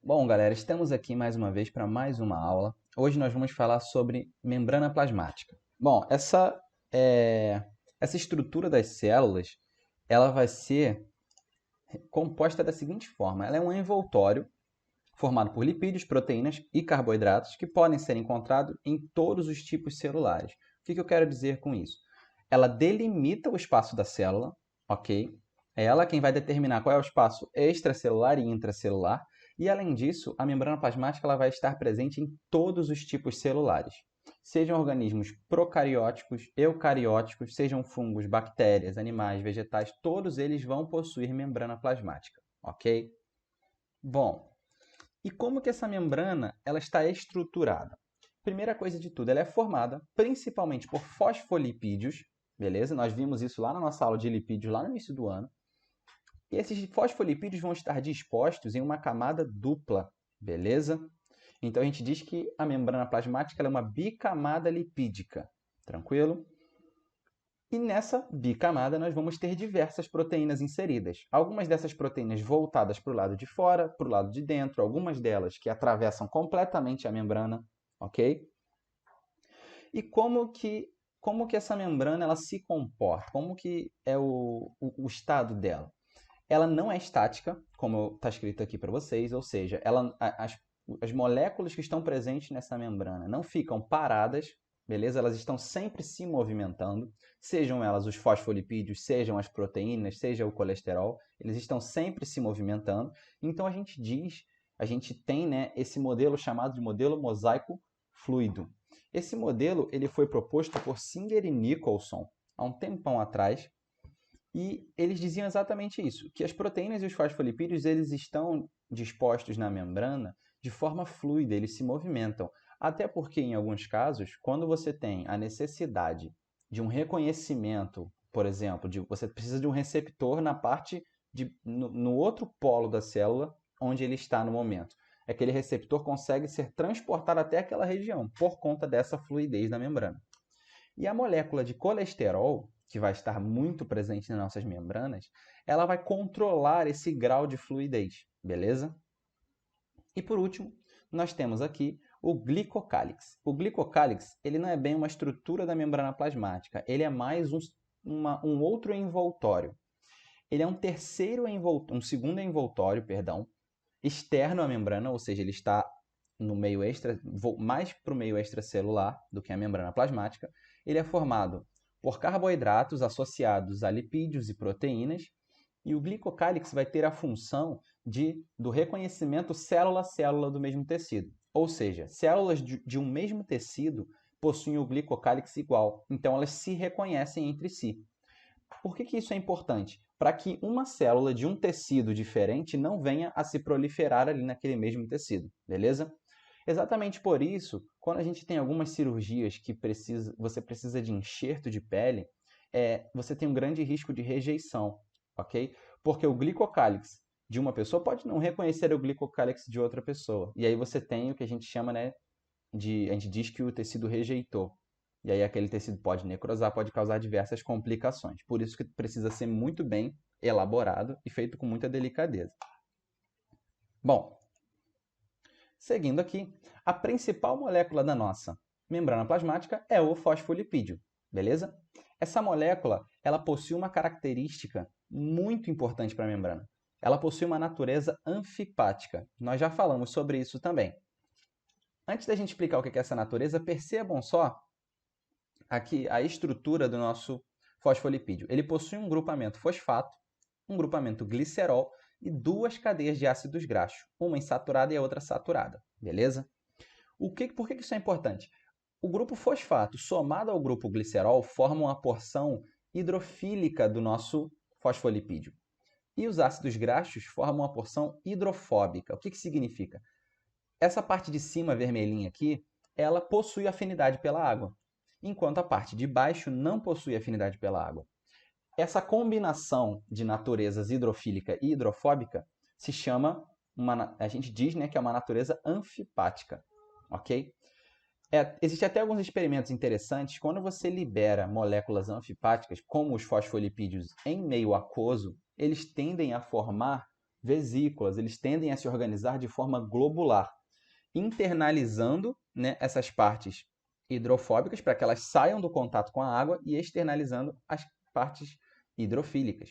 Bom, galera, estamos aqui mais uma vez para mais uma aula. Hoje nós vamos falar sobre membrana plasmática. Bom, essa estrutura das células, ela vai ser composta da seguinte forma. Ela é um envoltório formado por lipídios, proteínas e carboidratos que podem ser encontrados em todos os tipos celulares. O que eu quero dizer com isso? Ela delimita o espaço da célula, ok? É ela quem vai determinar qual é o espaço extracelular e intracelular. E, além disso, a membrana plasmática ela vai estar presente em todos os tipos celulares. Sejam organismos procarióticos, eucarióticos, sejam fungos, bactérias, animais, vegetais, todos eles vão possuir membrana plasmática, ok? Bom, e como que essa membrana ela está estruturada? Primeira coisa de tudo, ela é formada principalmente por fosfolipídios, beleza? Nós vimos isso lá na nossa aula de lipídios, lá no início do ano. E esses fosfolipídios vão estar dispostos em uma camada dupla, beleza? Então a gente diz que a membrana plasmática é uma bicamada lipídica, tranquilo? E nessa bicamada nós vamos ter diversas proteínas inseridas. Algumas dessas proteínas voltadas para o lado de fora, para o lado de dentro, algumas delas que atravessam completamente a membrana, ok? E como que essa membrana ela se comporta? Como que é o estado dela? Ela não é estática, como está escrito aqui para vocês, ou seja, as moléculas que estão presentes nessa membrana não ficam paradas, beleza? Elas estão sempre se movimentando, sejam elas os fosfolipídios, sejam as proteínas, seja o colesterol, eles estão sempre se movimentando. Então a gente tem, né, esse modelo chamado de modelo mosaico fluido. Esse modelo ele foi proposto por Singer e Nicholson há um tempão atrás. E eles diziam exatamente isso, que as proteínas e os fosfolipídios eles estão dispostos na membrana de forma fluida, eles se movimentam. Até porque, em alguns casos, quando você tem a necessidade de um reconhecimento, por exemplo, você precisa de um receptor no outro polo da célula onde ele está no momento. Aquele receptor consegue ser transportado até aquela região por conta dessa fluidez da membrana. E a molécula de colesterol, que vai estar muito presente nas nossas membranas, ela vai controlar esse grau de fluidez, beleza? E por último, nós temos aqui o glicocálix. O glicocálix, ele não é bem uma estrutura da membrana plasmática, ele é mais um outro envoltório. Ele é um segundo envoltório, perdão, externo à membrana, ou seja, ele está no meio mais para o meio extracelular do que a membrana plasmática. Ele é formado por carboidratos associados a lipídios e proteínas, e o glicocálix vai ter a função do reconhecimento célula a célula do mesmo tecido. Ou seja, células de um mesmo tecido possuem o glicocálix igual, então elas se reconhecem entre si. Por que isso é importante? Para que uma célula de um tecido diferente não venha a se proliferar ali naquele mesmo tecido, beleza? Exatamente por isso, quando a gente tem algumas cirurgias que você precisa de enxerto de pele, você tem um grande risco de rejeição, ok? Porque o glicocálix de uma pessoa pode não reconhecer o glicocálix de outra pessoa. E aí você tem o que a gente chama, né, a gente diz que o tecido rejeitou. E aí aquele tecido pode necrosar, pode causar diversas complicações. Por isso que precisa ser muito bem elaborado e feito com muita delicadeza. Bom, seguindo aqui, a principal molécula da nossa membrana plasmática é o fosfolipídio, beleza? Essa molécula, ela possui uma característica muito importante para a membrana. Ela possui uma natureza anfipática. Nós já falamos sobre isso também. Antes da gente explicar o que é essa natureza, percebam só aqui a estrutura do nosso fosfolipídio. Ele possui um grupamento fosfato, um grupamento glicerol e duas cadeias de ácidos graxos, uma insaturada e a outra saturada, beleza? Por que isso é importante? O grupo fosfato somado ao grupo glicerol formam uma porção hidrofílica do nosso fosfolipídio. E os ácidos graxos formam uma porção hidrofóbica. O que significa? Essa parte de cima vermelhinha aqui, ela possui afinidade pela água, enquanto a parte de baixo não possui afinidade pela água. Essa combinação de naturezas hidrofílica e hidrofóbica se chama, a gente diz, né, que é uma natureza anfipática, ok? Existem até alguns experimentos interessantes. Quando você libera moléculas anfipáticas, como os fosfolipídios, em meio aquoso, eles tendem a formar vesículas, eles tendem a se organizar de forma globular, internalizando, né, essas partes hidrofóbicas para que elas saiam do contato com a água e externalizando as partes hidrofílicas.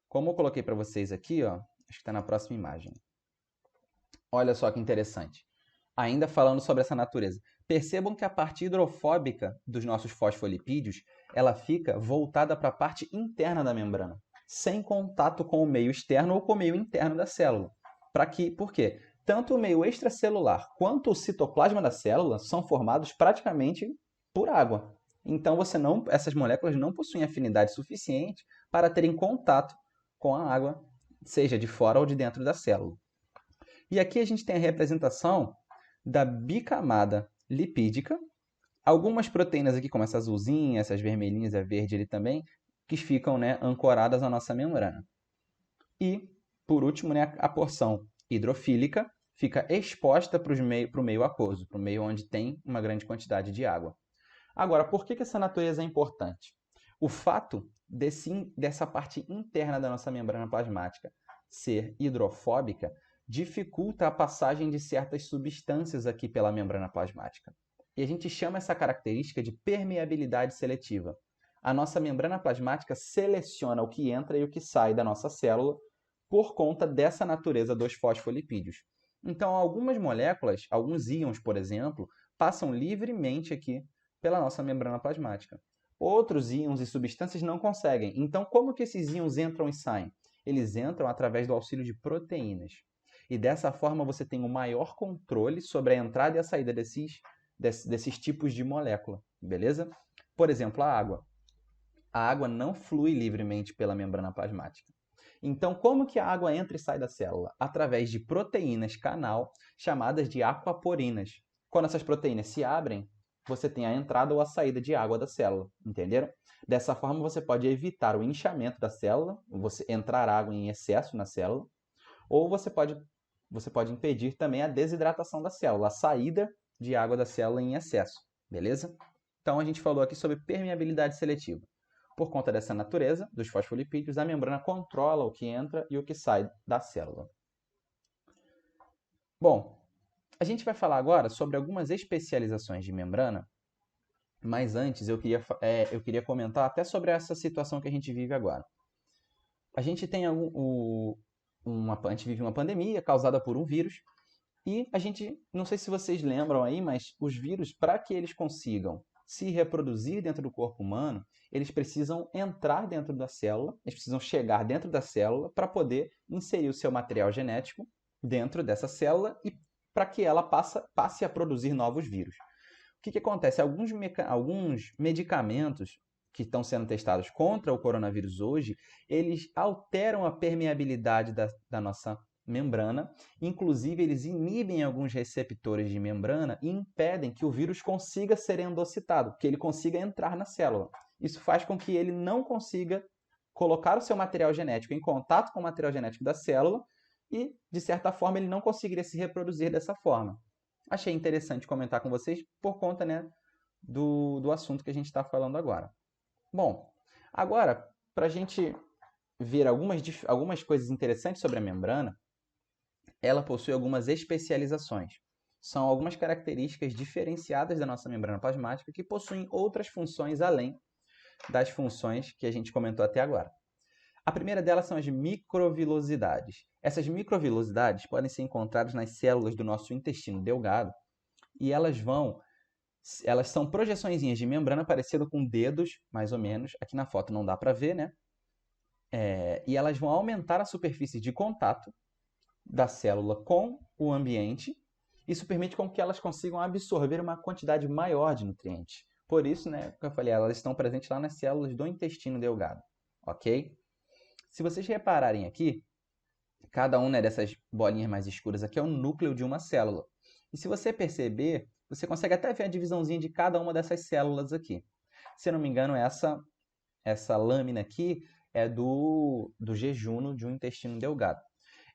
Como eu coloquei para vocês aqui, ó, acho que está na próxima imagem. Olha só que interessante. Ainda falando sobre essa natureza. Percebam que a parte hidrofóbica dos nossos fosfolipídios, ela fica voltada para a parte interna da membrana, sem contato com o meio externo ou com o meio interno da célula. Por quê? Tanto o meio extracelular quanto o citoplasma da célula são formados praticamente por água. Então, essas moléculas não possuem afinidade suficiente para terem contato com a água, seja de fora ou de dentro da célula. E aqui a gente tem a representação da bicamada lipídica, algumas proteínas aqui, como essa azulzinha, essas vermelhinhas, a verde ali também, que ficam, né, ancoradas à nossa membrana. E, por último, né, a porção hidrofílica fica exposta para o meio aquoso, para o meio onde tem uma grande quantidade de água. Agora, por que essa natureza é importante? O fato dessa parte interna da nossa membrana plasmática ser hidrofóbica dificulta a passagem de certas substâncias aqui pela membrana plasmática. E a gente chama essa característica de permeabilidade seletiva. A nossa membrana plasmática seleciona o que entra e o que sai da nossa célula por conta dessa natureza dos fosfolipídios. Então, algumas moléculas, alguns íons, por exemplo, passam livremente aqui pela nossa membrana plasmática. Outros íons e substâncias não conseguem. Então, como que esses íons entram e saem? Eles entram através do auxílio de proteínas. E dessa forma você tem um maior controle sobre a entrada e a saída desses tipos de molécula, beleza? Por exemplo, a água. A água não flui livremente pela membrana plasmática. Então, como que a água entra e sai da célula? Através de proteínas canal, chamadas de aquaporinas. Quando essas proteínas se abrem, você tem a entrada ou a saída de água da célula, entenderam? Dessa forma, você pode evitar o inchamento da célula, você entrar água em excesso na célula, ou você pode impedir também a desidratação da célula, a saída de água da célula em excesso, beleza? Então, a gente falou aqui sobre permeabilidade seletiva. Por conta dessa natureza dos fosfolipídios, a membrana controla o que entra e o que sai da célula. Bom, a gente vai falar agora sobre algumas especializações de membrana, mas antes eu queria comentar até sobre essa situação que a gente vive agora. A gente tem a gente vive uma pandemia causada por um vírus e não sei se vocês lembram aí, mas os vírus, para que eles consigam se reproduzir dentro do corpo humano, eles precisam entrar dentro da célula, eles precisam chegar dentro da célula para poder inserir o seu material genético dentro dessa célula e para que ela passe a produzir novos vírus. O que acontece? Alguns medicamentos que estão sendo testados contra o coronavírus hoje, eles alteram a permeabilidade da nossa membrana, inclusive eles inibem alguns receptores de membrana e impedem que o vírus consiga ser endocitado, que ele consiga entrar na célula. Isso faz com que ele não consiga colocar o seu material genético em contato com o material genético da célula e, de certa forma, ele não conseguiria se reproduzir dessa forma. Achei interessante comentar com vocês por conta, né, do assunto que a gente está falando agora. Bom, agora, para a gente ver algumas coisas interessantes sobre a membrana, ela possui algumas especializações. São algumas características diferenciadas da nossa membrana plasmática que possuem outras funções além das funções que a gente comentou até agora. A primeira delas são as microvilosidades. Essas microvilosidades podem ser encontradas nas células do nosso intestino delgado e elas são projeçõezinhas de membrana parecidas com dedos, mais ou menos. Aqui na foto não dá para ver, né? E elas vão aumentar a superfície de contato da célula com o ambiente. Isso permite com que elas consigam absorver uma quantidade maior de nutrientes. Por isso, né, como eu falei, elas estão presentes lá nas células do intestino delgado, ok? Se vocês repararem aqui, cada uma, né, dessas bolinhas mais escuras aqui é o núcleo de uma célula. E se você perceber, você consegue até ver a divisãozinha de cada uma dessas células aqui. Se eu não me engano, essa lâmina aqui é do jejuno de um intestino delgado.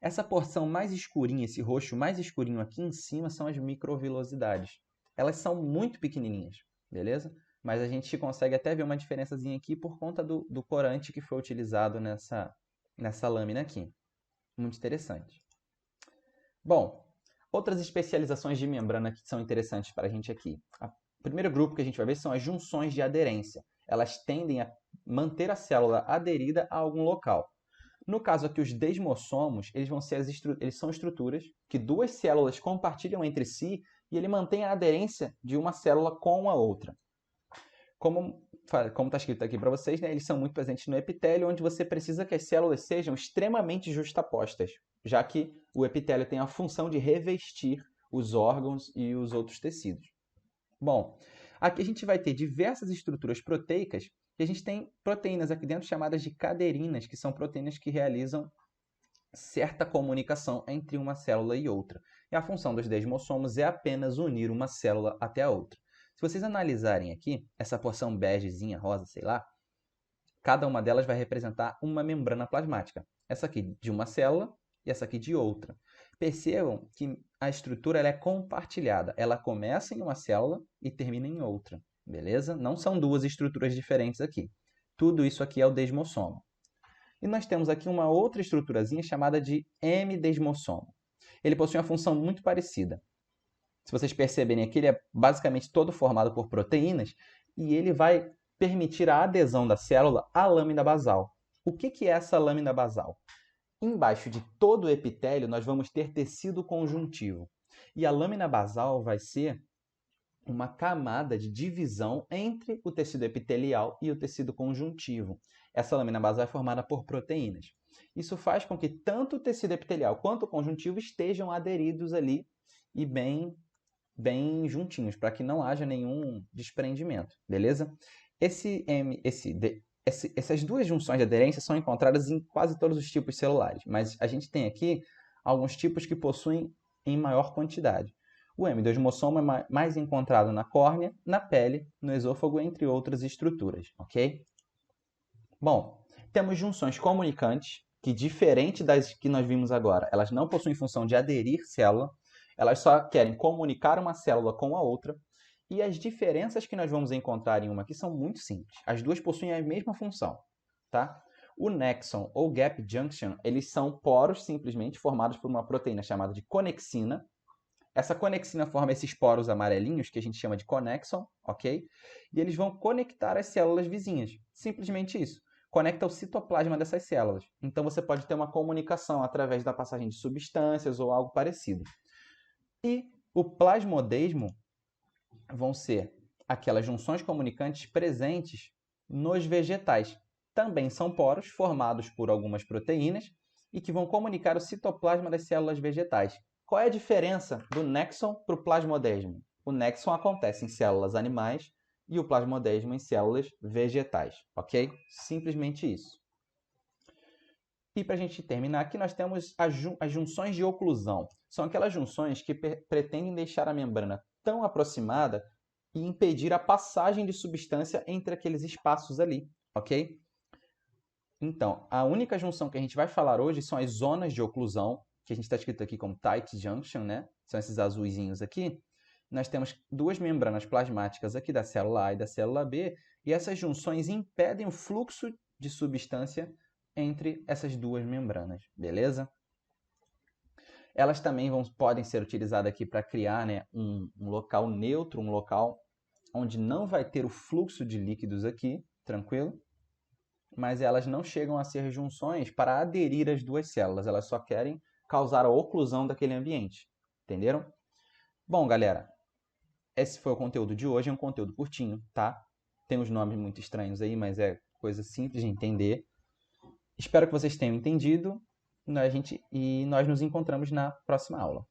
Essa porção mais escurinha, esse roxo mais escurinho aqui em cima são as microvilosidades. Elas são muito pequenininhas, beleza? Mas a gente consegue até ver uma diferençazinha aqui por conta do corante que foi utilizado nessa lâmina aqui. Muito interessante. Bom, outras especializações de membrana que são interessantes para a gente aqui. O primeiro grupo que a gente vai ver são as junções de aderência. Elas tendem a manter a célula aderida a algum local. No caso aqui, os desmossomos, eles são estruturas que duas células compartilham entre si e ele mantém a aderência de uma célula com a outra. Como está escrito aqui para vocês, né, eles são muito presentes no epitélio, onde você precisa que as células sejam extremamente justapostas, já que o epitélio tem a função de revestir os órgãos e os outros tecidos. Bom, aqui a gente vai ter diversas estruturas proteicas e a gente tem proteínas aqui dentro chamadas de caderinas, que são proteínas que realizam certa comunicação entre uma célula e outra. E a função dos desmossomos é apenas unir uma célula até a outra. Se vocês analisarem aqui, essa porção begezinha, rosa, sei lá, cada uma delas vai representar uma membrana plasmática. Essa aqui de uma célula e essa aqui de outra. Percebam que a estrutura ela é compartilhada. Ela começa em uma célula e termina em outra. Beleza? Não são duas estruturas diferentes aqui. Tudo isso aqui é o desmossomo. E nós temos aqui uma outra estruturazinha chamada de M-desmossomo. Ele possui uma função muito parecida. Se vocês perceberem aqui, ele é basicamente todo formado por proteínas e ele vai permitir a adesão da célula à lâmina basal. O que é essa lâmina basal? Embaixo de todo o epitélio, nós vamos ter tecido conjuntivo. E a lâmina basal vai ser uma camada de divisão entre o tecido epitelial e o tecido conjuntivo. Essa lâmina basal é formada por proteínas. Isso faz com que tanto o tecido epitelial quanto o conjuntivo estejam aderidos ali e bem juntinhos, para que não haja nenhum desprendimento, beleza? Essas duas junções de aderência são encontradas em quase todos os tipos celulares, mas a gente tem aqui alguns tipos que possuem em maior quantidade. O M-desmossomo é mais encontrado na córnea, na pele, no esôfago, entre outras estruturas, ok? Bom, temos junções comunicantes, que diferente das que nós vimos agora, elas não possuem função de aderir célula, elas só querem comunicar uma célula com a outra, e as diferenças que nós vamos encontrar em uma aqui são muito simples. As duas possuem a mesma função, tá? O nexon ou gap junction, eles são poros simplesmente formados por uma proteína chamada de conexina. Essa conexina forma esses poros amarelinhos, que a gente chama de conexon, ok? E eles vão conectar as células vizinhas. Simplesmente isso. Conecta o citoplasma dessas células. Então, você pode ter uma comunicação através da passagem de substâncias ou algo parecido. E o plasmodesmo vão ser aquelas junções comunicantes presentes nos vegetais. Também são poros formados por algumas proteínas e que vão comunicar o citoplasma das células vegetais. Qual é a diferença do nexon para o plasmodesmo? O nexon acontece em células animais e o plasmodesmo em células vegetais, ok? Simplesmente isso. E para a gente terminar aqui, nós temos as junções de oclusão. São aquelas junções que pretendem deixar a membrana tão aproximada e impedir a passagem de substância entre aqueles espaços ali, ok? Então, a única junção que a gente vai falar hoje são as zonas de oclusão, que a gente está escrito aqui como tight junction, né? São esses azuizinhos aqui. Nós temos duas membranas plasmáticas aqui da célula A e da célula B, e essas junções impedem o fluxo de substância entre essas duas membranas, beleza? Elas também podem ser utilizadas aqui para criar, né, um local neutro, um local onde não vai ter o fluxo de líquidos aqui, tranquilo? Mas elas não chegam a ser junções para aderir às duas células, elas só querem causar a oclusão daquele ambiente, entenderam? Bom, galera, esse foi o conteúdo de hoje, é um conteúdo curtinho, tá? Tem uns nomes muito estranhos aí, mas é coisa simples de entender. Espero que vocês tenham entendido e nós nos encontramos na próxima aula.